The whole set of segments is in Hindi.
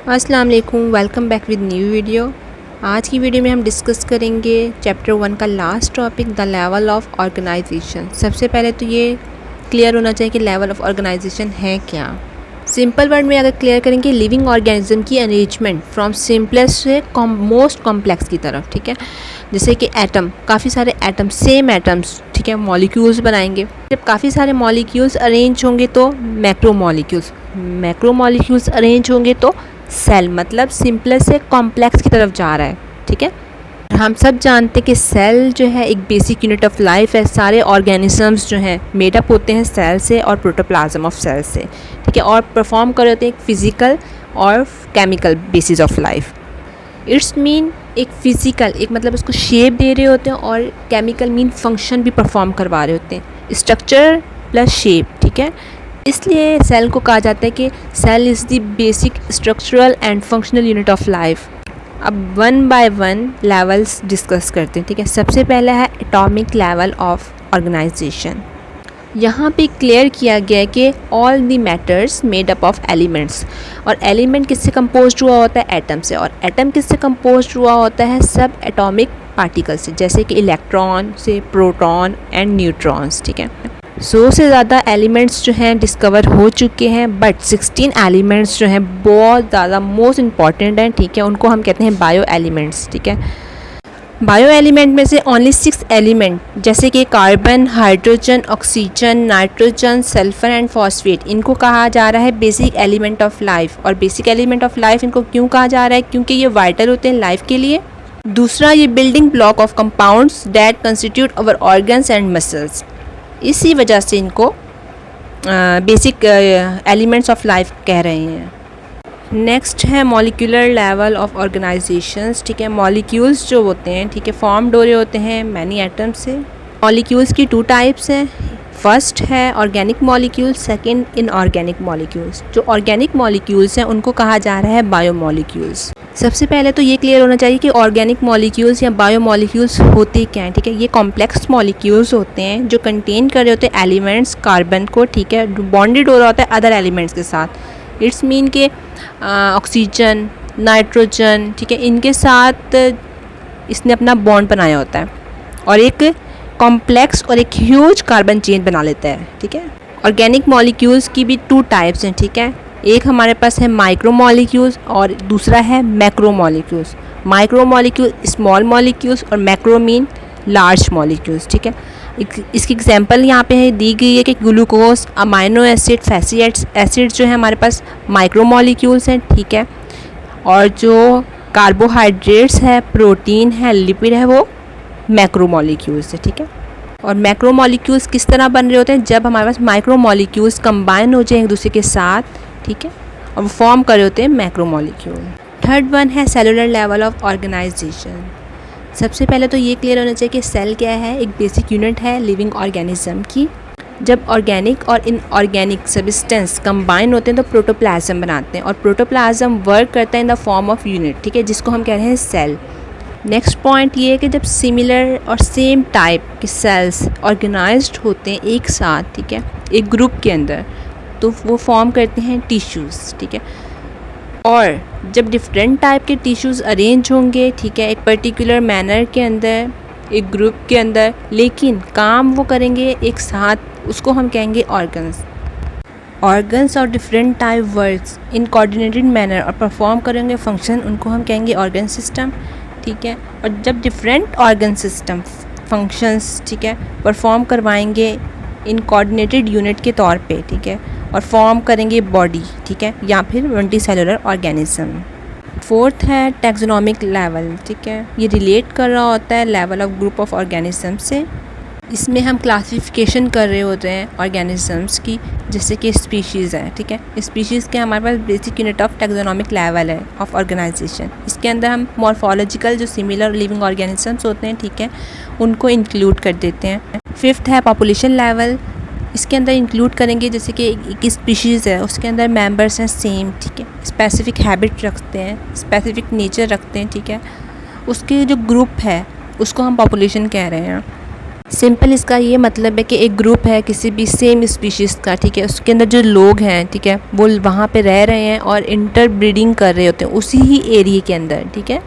अस्सलाम वालेकुम, welcome back with new video. आज की वीडियो में हम डिस्कस करेंगे चैप्टर 1 का last topic, the level of organisation. सबसे पहले तो ये क्लियर होना चाहिए कि लेवल ऑफ ऑर्गेनाइजेशन है क्या। सिंपल वर्ड में अगर क्लियर करेंगे, लिविंग ऑर्गेनिज्म की अरेंजमेंट फ्रॉम सिंपलेस्ट से मोस्ट कॉम्प्लेक्स की तरफ, ठीक है। जैसे कि एटम, काफ़ी सारे एटम, सेम एटम्स, ठीक है, मॉलिक्यूल्स बनाएंगे। जब काफ़ी सारे मॉलिक्यूल्स अरेंज होंगे तो मैक्रो मॉलिक्यूल्स अरेंज होंगे तो सेल, मतलब सिंपलेस्ट से कॉम्प्लेक्स की तरफ जा रहा है, ठीक है। हम सब जानते हैं कि सेल जो है एक बेसिक यूनिट ऑफ लाइफ है। सारे ऑर्गेनिजम्स जो हैं मेडअप होते हैं सेल से और प्रोटोप्लाज्म ऑफ सेल से, ठीक है, और परफॉर्म कर होते हैं एक फिज़िकल और chemical basis of life. It's mean एक फ़िज़िकल, एक मतलब उसको शेप दे रहे होते हैं, और केमिकल मीन फंक्शन भी परफॉर्म करवा रहे होते हैं, स्ट्रक्चर प्लस शेप, ठीक है। इसलिए सेल को कहा जाता है कि cell is the basic structural and functional unit of life. अब one by one levels discuss करते हैं, ठीक है। सबसे पहला है एटॉमिक लेवल ऑफ ऑर्गेनाइजेशन। यहाँ पे क्लियर किया गया है कि all the matters made up of elements, और एलिमेंट किससे कंपोज्ड हुआ होता है? एटम से। और एटम किससे कंपोज्ड हुआ होता है? सब एटॉमिक पार्टिकल से, जैसे कि इलेक्ट्रॉन से, प्रोटॉन एंड न्यूट्रॉन्स, ठीक है। 100 से ज़्यादा एलिमेंट्स जो हैं डिस्कवर हो चुके हैं, बट 16 एलिमेंट्स जो हैं बहुत ज़्यादा मोस्ट इम्पॉर्टेंट हैं, ठीक है। उनको हम कहते हैं बायो एलिमेंट्स, ठीक है। बायो एलिमेंट में से ओनली 6 एलिमेंट, जैसे कि carbon, hydrogen, oxygen, nitrogen, sulphur and phosphate, इनको कहा जा रहा है बेसिक एलिमेंट ऑफ लाइफ। और बेसिक एलिमेंट ऑफ लाइफ इनको क्यों कहा जा रहा है? क्योंकि ये वाइटल होते हैं लाइफ के लिए। दूसरा, ये building block of compounds that constitute our organs and muscles, इसी वजह से इनको बेसिक एलिमेंट्स ऑफ लाइफ कह रहे हैं। नेक्स्ट है मॉलिक्यूलर लेवल ऑफ ऑर्गेनाइजेशंस, ठीक है। मॉलिक्यूल्स जो होते हैं, ठीक है, फॉर्म्ड हो रहे होते हैं मैनी एटम्स से। मॉलिक्यूल्स की 2 टाइप्स हैं। फर्स्ट है organic molecules, second inorganic molecules. जो ऑर्गेनिक मॉलिक्यूल्स हैं उनको कहा जा रहा है बायो मॉलिक्यूल्स। सबसे पहले तो ये क्लियर होना चाहिए कि ऑर्गेनिक मॉलिक्यूल्स या बायो मॉलिक्यूल्स होते क्या हैं, ठीक है। ये कॉम्प्लेक्स मॉलिक्यूल्स होते हैं जो कंटेन कर रहे होते हैं एलिमेंट्स, कार्बन को, ठीक है, बॉन्डेड हो रहा होता है अदर एलिमेंट्स के साथ। इट्स मीन के ऑक्सीजन, नाइट्रोजन, ठीक है, इनके साथ इसने अपना बॉन्ड बनाया होता है और एक कॉम्प्लेक्स और एक ह्यूज कार्बन चेन बना लेता है, ठीक है। ऑर्गेनिक मॉलिक्यूल्स की भी 2 टाइप्स हैं, ठीक है। एक हमारे पास है माइक्रो मॉलिक्यूल्स और दूसरा है macro molecules. Micro molecule small molecules और मैक्रो मीन लार्ज मॉलिक्यूल्स, ठीक है। इसकी एग्जांपल यहाँ पे है दी गई है कि glucose, amino acid, fatty acids जो है हमारे पास माइक्रो मॉलिक्यूल्स हैं, ठीक है। और जो कार्बोहाइड्रेट्स है, प्रोटीन है, लिपिड है, वो मैक्रो मॉलिक्यूल्स है, ठीक है। और मैक्रो मॉलिक्यूल्स किस तरह बन रहे होते हैं? जब हमारे पास माइक्रो मॉलिक्यूल्स कंबाइन हो जाए एक दूसरे के साथ, ठीक है, और वो फॉर्म कर रहे होते हैं मैक्रो मॉलिक्यूल। थर्ड वन है सेलुलर लेवल ऑफ ऑर्गेनाइजेशन। सबसे पहले तो ये क्लियर होना चाहिए कि सेल क्या है? एक बेसिक यूनिट है लिविंग ऑर्गेनिज्म की। जब ऑर्गेनिक और इनऑर्गेनिक सब्सटेंस कंबाइन होते हैं तो प्रोटोप्लाज्म बनाते हैं, और प्रोटोप्लाज्म वर्क करता है in the form of unit, ठीक है, जिसको हम कह रहे हैं सेल। नेक्स्ट पॉइंट ये है कि जब सिमिलर और सेम टाइप के सेल्स ऑर्गेनाइज्ड होते हैं एक साथ, ठीक है, एक ग्रुप के अंदर, तो वो फॉर्म करते हैं टिश्यूज़, ठीक है। और जब डिफरेंट टाइप के टिश्यूज़ अरेंज होंगे, ठीक है, एक पर्टिकुलर मैनर के अंदर, एक ग्रुप के अंदर, लेकिन काम वो करेंगे एक साथ, उसको हम कहेंगे ऑर्गन्स और different type works in coordinated manner और परफॉर्म करेंगे फंक्शन, उनको हम कहेंगे ऑर्गन सिस्टम, ठीक है। और जब डिफरेंट ऑर्गन सिस्टम फंक्शंस, ठीक है, परफॉर्म करवाएंगे इन कोऑर्डिनेटेड यूनिट के तौर पे, ठीक है, और फॉर्म करेंगे बॉडी, ठीक है, या फिर मल्टीसेलुलर ऑर्गेनिज्म। फोर्थ है टैक्सोनॉमिक लेवल, ठीक है। ये रिलेट कर रहा होता है level of group of organism से। इसमें हम क्लासिफिकेशन कर रहे होते हैं ऑर्गेनिजम्स की, जैसे कि स्पीशीज़ है, ठीक है। स्पीशीज़ के हमारे पास basic unit of taxonomic level है ऑफ ऑर्गेनाइजेशन। इसके अंदर हम मॉर्फोलॉजिकल जो सिमिलर लिविंग ऑर्गेनिजम्स होते हैं, ठीक है, उनको इंक्लूड कर देते हैं। फिफ्थ है पॉपुलेशन लेवल। इसके अंदर इंक्लूड करेंगे जैसे कि एक स्पीशीज़ है, उसके अंदर मेंबर्स हैं सेम, ठीक है, स्पेसिफिक हैबिट रखते हैं, स्पेसिफिक नेचर रखते हैं, ठीक है, उसके जो ग्रुप है उसको हम पॉपुलेशन कह रहे हैं। सिंपल इसका ये मतलब है कि एक ग्रुप है किसी भी सेम स्पीशीज़ का, ठीक है, उसके अंदर जो लोग हैं, ठीक है, वो वहाँ पे रह रहे हैं और इंटर ब्रीडिंग कर रहे होते हैं उसी ही एरिया के अंदर, ठीक है।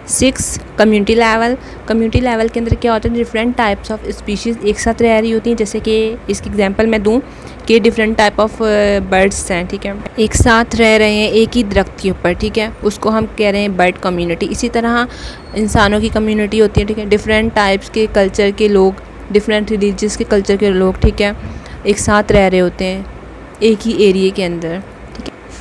6 कम्युनिटी लेवल। कम्युनिटी लेवल के अंदर क्या होता है, डिफरेंट टाइप्स ऑफ स्पीशीज़ एक साथ रह रही होती हैं। जैसे कि इसकी एग्जांपल मैं दूं कि डिफरेंट टाइप ऑफ बर्ड्स हैं, ठीक है, एक साथ रह रहे हैं एक ही दरख्त के ऊपर, ठीक है, उसको हम कह रहे हैं बर्ड कम्युनिटी। इसी तरह इंसानों की कम्युनिटी होती है, ठीक है, डिफरेंट टाइप्स के कल्चर के लोग, डिफरेंट रिलीजियस के कल्चर के लोग, ठीक है, एक साथ रह रहे होते हैं एक ही एरिया के अंदर।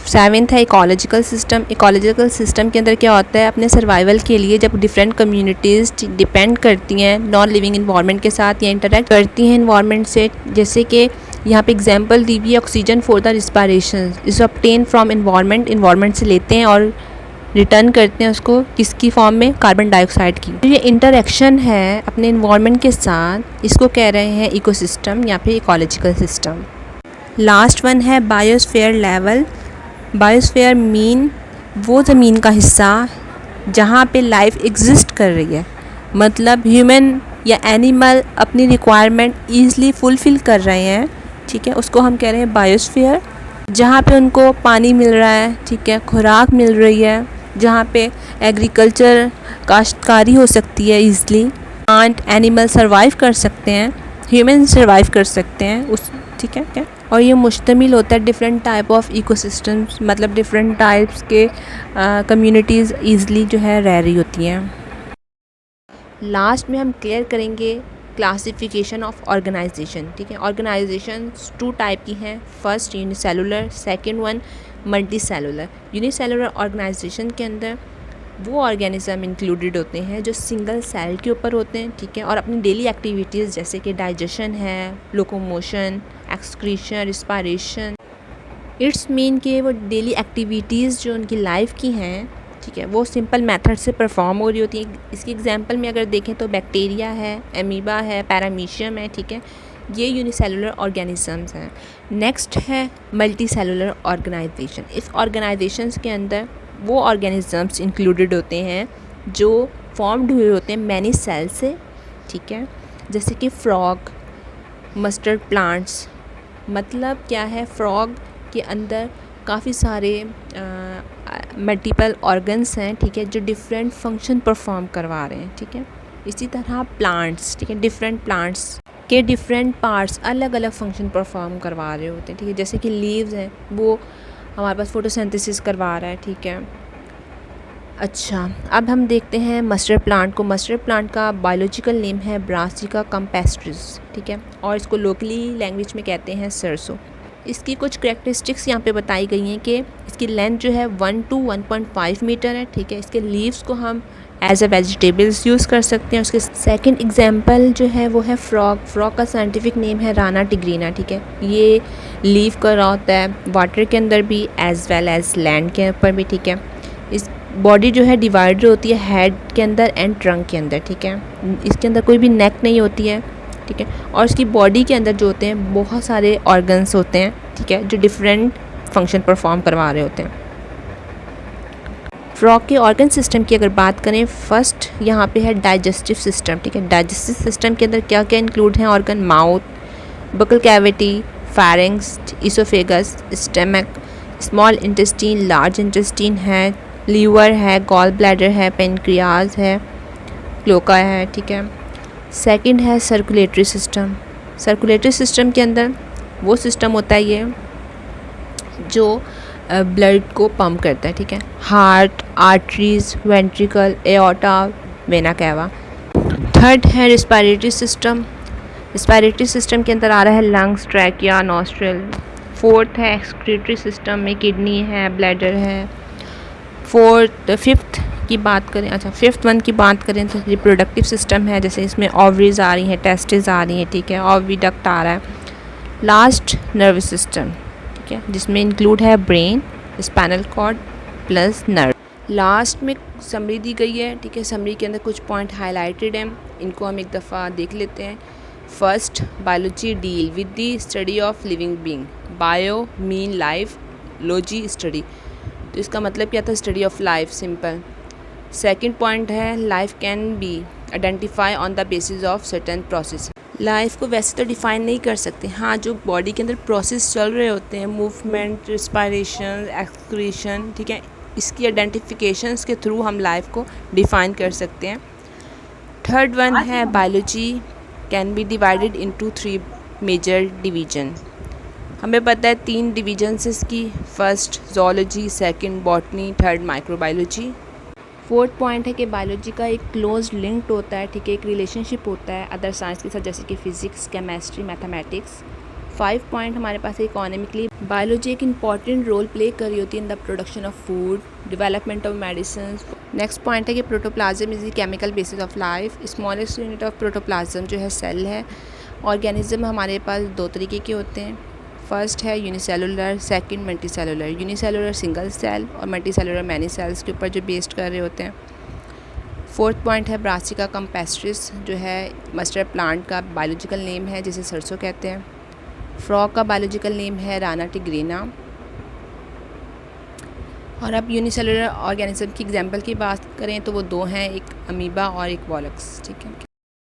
7th है इकोलॉजिकल सिस्टम। इकोलॉजिकल सिस्टम के अंदर क्या होता है, अपने सर्वाइवल के लिए जब डिफरेंट कम्युनिटीज़ डिपेंड करती हैं नॉन लिविंग इन्वायरमेंट के साथ या इंटरेक्ट करती हैं इन्वायरमेंट से, जैसे कि यहाँ पे एग्जांपल दी हुई है oxygen for the respiration is obtain from environment से लेते हैं और रिटर्न करते हैं उसको किसकी फॉर्म में, कार्बन डाइऑक्साइड की। तो ये इंटरेक्शन है अपने इन्वायरमेंट के साथ, इसको कह रहे हैं इकोसिस्टम या फिर इकोलॉजिकल सिस्टम। लास्ट वन है बायोस्फीयर लेवल। बायोस्फीयर मीन वो ज़मीन का हिस्सा जहाँ पे लाइफ एग्जिस्ट कर रही है, मतलब ह्यूमन या एनिमल अपनी रिक्वायरमेंट ईज़िली फुलफ़िल कर रहे हैं, ठीक है, उसको हम कह रहे हैं बायोस्फीयर। जहाँ पे उनको पानी मिल रहा है, ठीक है, खुराक मिल रही है, जहाँ पे एग्रीकल्चर काश्तकारी हो सकती है ईज़िली, प्लांट एनिमल सर्वाइव कर सकते हैं, ह्यूमन सर्वाइव कर सकते हैं उस, ठीक है क्या। और ये मुश्तमिल होता है डिफरेंट टाइप ऑफ इकोसिस्टम्स, मतलब डिफरेंट टाइप्स के कम्युनिटीज़ ईज़िली जो है रह रही होती हैं। लास्ट में हम क्लियर करेंगे क्लासिफिकेशन ऑफ ऑर्गेनाइजेशन, ठीक है। ऑर्गेनाइजेशन 2 टाइप की हैं, first unicellular, second one multi cellular. Unicellular organisation के अंदर वो ऑर्गेनिज्म इंक्लूडेड होते हैं जो सिंगल सेल के ऊपर होते हैं, ठीक है, और अपनी डेली एक्टिविटीज़ जैसे कि डाइजेशन है, locomotion, excretion, respiration, it's mean कि वो डेली एक्टिविटीज़ जो उनकी लाइफ की हैं, ठीक है, वो सिंपल मेथड से परफॉर्म हो रही होती है। इसकी एग्जांपल में अगर देखें तो बैक्टीरिया है, एमीबा है, पैरामीशियम है, ठीक है, ये यूनिसेलुलर ऑर्गेनिजम्स हैं। नेक्स्ट है मल्टी सेलुलर ऑर्गेनाइजेशन। इस ऑर्गेनाइजेशंस के अंदर वो ऑर्गेनिजम्स इंक्लूडेड होते हैं जो फॉर्म्ड हुए होते हैं मैनी सेल से, ठीक है, जैसे कि फ्रॉग, मस्टर्ड प्लांट्स। मतलब क्या है, फ्रॉग के अंदर काफ़ी सारे मल्टीपल ऑर्गन्स हैं, ठीक है, जो डिफरेंट फंक्शन परफॉर्म करवा रहे हैं, ठीक है। इसी तरह प्लांट्स, ठीक है, डिफरेंट प्लांट्स के डिफरेंट पार्ट्स अलग अलग फंक्शन परफॉर्म करवा रहे होते हैं, ठीक है, जैसे कि लीव्स हैं, वो हमारे पास फोटोसिंथेसिस करवा रहा है, ठीक है। अच्छा, अब हम देखते हैं मस्टर्ड प्लांट को। मस्टर्ड प्लांट का बायोलॉजिकल नेम है ब्रासिका कैम्पेस्ट्रिस, ठीक है, और इसको लोकली लैंग्वेज में कहते हैं सरसों। इसकी कुछ करेक्टरिस्टिक्स यहाँ पे बताई गई हैं कि इसकी लेंथ जो है 1 to 1.5 मीटर है, ठीक है। इसके लीव्स को हम एज अ वेजिटेबल्स यूज़ कर सकते हैं। उसके सेकंड एग्जांपल जो है वो है फ्रॉग। फ्रॉग का साइंटिफिक नेम है राना टिग्रीना, ठीक है। ये लीव कर रहा होता है वाटर के अंदर भी एज वेल एज लैंड के ऊपर भी, ठीक है। इस बॉडी जो है डिवाइड होती है हेड के अंदर एंड ट्रंक के अंदर, ठीक है। इसके अंदर कोई भी नेक नहीं होती है, ठीक है, और इसकी बॉडी के अंदर जो होते हैं बहुत सारे ऑर्गन्स होते हैं, ठीक है, जो डिफरेंट फंक्शन परफॉर्म करवा रहे होते हैं। फ्रॉग के ऑर्गन सिस्टम की अगर बात करें, फर्स्ट यहाँ पे है डाइजेस्टिव सिस्टम, ठीक है। डाइजेस्टिव सिस्टम के अंदर क्या क्या इंक्लूड हैं organ, mouth, buccal cavity, pharynx, oesophagus, stomach, small intestine, large intestine है, लीवर है, गॉल ब्लैडर है, पेनक्रियाज है, क्लोका है, ठीक है। सेकंड है सर्कुलेटरी सिस्टम। सर्कुलेटरी सिस्टम के अंदर वो सिस्टम होता है ये जो ब्लड को पंप करता है, ठीक है। Heart, arteries, ventricle, aorta, vena cava. Third है रिस्पायरेटरी सिस्टम। रिस्पायरेटरी सिस्टम के अंदर आ रहा है लंग्स, ट्रैकिया, नॉस्ट्रल। फोर्थ है एक्सक्रीटरी सिस्टम में किडनी है, ब्लैडर है। फिफ्थ की बात करें, अच्छा फिफ्थ वन की बात करें तो रिप्रोडक्टिव सिस्टम है, जैसे इसमें ओवरीज आ रही हैं, टेस्टिस आ रही हैं, ठीक है, ओविडक्ट आ रहा है। लास्ट नर्वस सिस्टम, ठीक है, जिसमें इंक्लूड है brain, spinal cord plus nerve. Last में समरी दी गई है, ठीक है। समरी के अंदर कुछ पॉइंट हाईलाइटेड हैं, इनको हम एक दफ़ा देख लेते हैं। First, biology deal with the study of living being. Bio mean life, logy study, तो इसका मतलब क्या था, study of life, simple. Second point है life can be identify on the basis of certain process. Life को वैसे तो डिफ़ाइन नहीं कर सकते, हाँ जो बॉडी के अंदर प्रोसेस चल रहे होते हैं, मूवमेंट, रिस्पायरेशन, एक्सक्रीशन, ठीक है, इसकी आइडेंटिफिकेशंस के थ्रू हम लाइफ को डिफ़ाइन कर सकते हैं। थर्ड वन है biology can be divided into 3 major division. हमें पता है 3 डिवीजन्स इसकी, first zoology, second botany, third microbiology. Fourth point है कि बायोलॉजी का एक क्लोज लिंक्ड होता है, ठीक है, एक रिलेशनशिप होता है अदर साइंस के साथ, जैसे कि फिजिक्स, केमिस्ट्री, मैथमेटिक्स। 5 पॉइंट हमारे पास इकोनॉमिकली बायोलॉजी एक इंपॉर्टेंट रोल प्ले कर रही होती है in the production of food, development of medicine. Next point है कि protoplasm is the chemical basis of life. Smallest unit of protoplasm जो है सेल है। ऑर्गेनिज्म हमारे पास 2 तरीके के होते हैं, फर्स्ट है unicellular, second multicellular. Unicellular single cell और मल्टीसेलुलर मैनी सेल्स के ऊपर जो बेस्ड कर रहे होते हैं। फोर्थ पॉइंट है ब्रासिका कैम्पेस्ट्रिस, जो है मस्टर्ड प्लांट का बायोलॉजिकल नेम है, जिसे सरसों कहते हैं। फ्रॉग का बायोलॉजिकल नेम है राना टिग्रिना। और अब यूनिसेलुलर ऑर्गेनिज्म की एग्जांपल की बात करें तो वो 2 हैं, एक अमीबा और एक वॉलक्स, ठीक है।